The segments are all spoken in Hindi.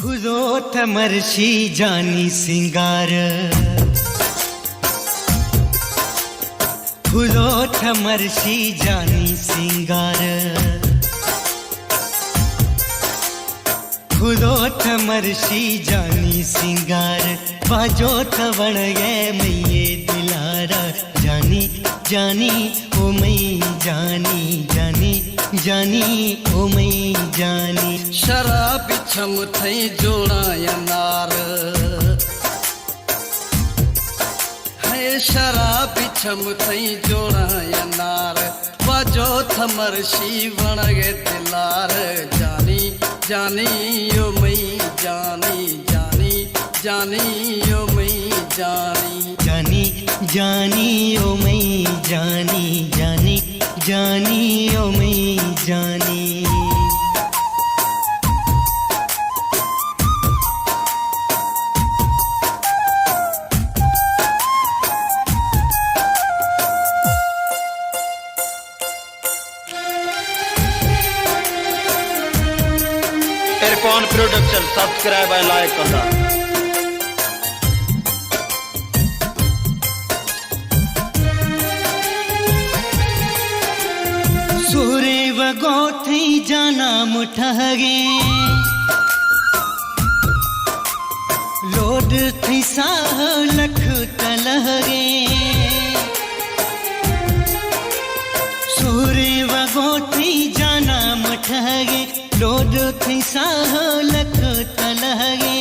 खुदो थमरशी जानी सिंगार, खुदो थमरशी जानी सिंगार, खुदो थमरशी जानी सिंगार, बाजो थवण गे मैये दिलारा, जानी जानी ओ मई जानी, जानी जानी ओ मई जानी। शराब छम थई जोड़ा नार, है शराब छम थई जोड़ा नार, बाजो थमरशी वण गे दिलार, जानी जानी ओ मई जानी, जानी जानी ओ मई जानी, जानी जानी ओ मई जानी, जानी जानी ओ मई जानी। Irfan production subscribe and like करना। सूरे वगो थी जाना मुठगे, लोड थी साह लख तलहगे, सूरे वगो थी जाना मुठगे, लोड थी साह लख तलहगे,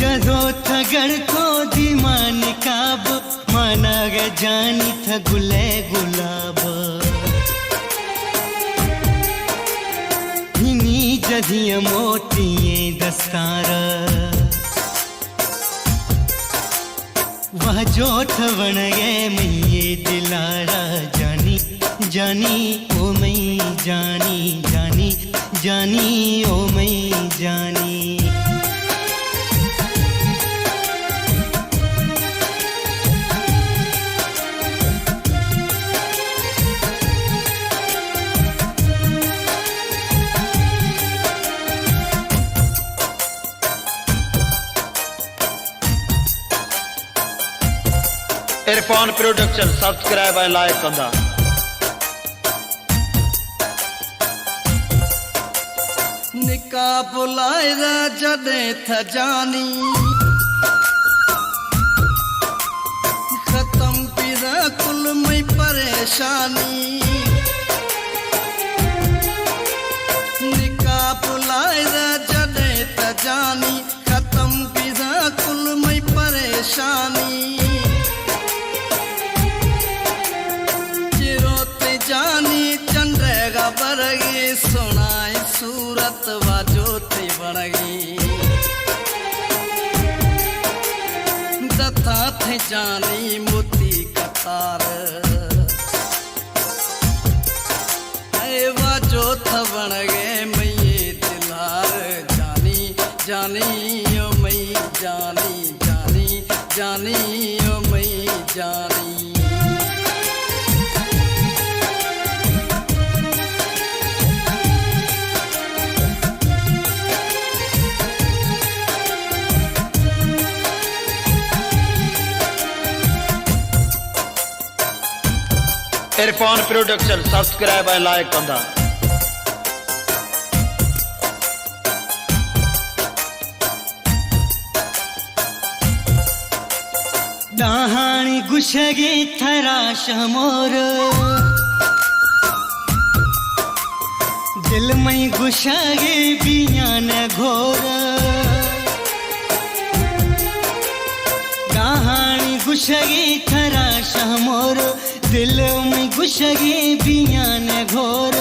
जदो थगड़ को दीमान काब, माना गे जानी था गुले गुलाब, हिनी जदिया मोटिए दस्तार, वह जो थवण गे मैये दिलारा, जानी जानी ओ मई जानी, जानी जानी ओ मई जानी। Irfan production subscribe and like करना। निका बुलाए जडे थ जानी, खत्म पीरा कुल में परेशानी, निका बुलाए जडे थ जानी, खत्म पीरा कुल में परेशानी, चिरोते जानी चंद्रेगा बरगी, सुनाई सूरत वाजो थी बणगी, दथा थे जानी मोती कतार, ऐ वाजो थ बणगे मैये दिलार, जानी जानी ओ मई जानी, जानी जानी ओ मई जानी। Irfan production subscribe and like करना। डाहाणी गुशगे थराश मोर, दिल में गुशगे बियान घोर, डाहाणी गुशगे थराश मोर, दिल में गुशगे बियान घोर,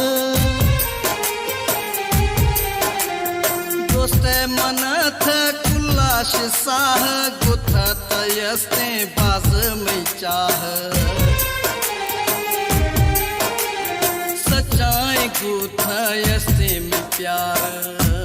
दोस्ते मन थ कुलाश साह, गुथा तयस्ते बाज में चाह, सच्चाई गुथा यस्ते में प्यार,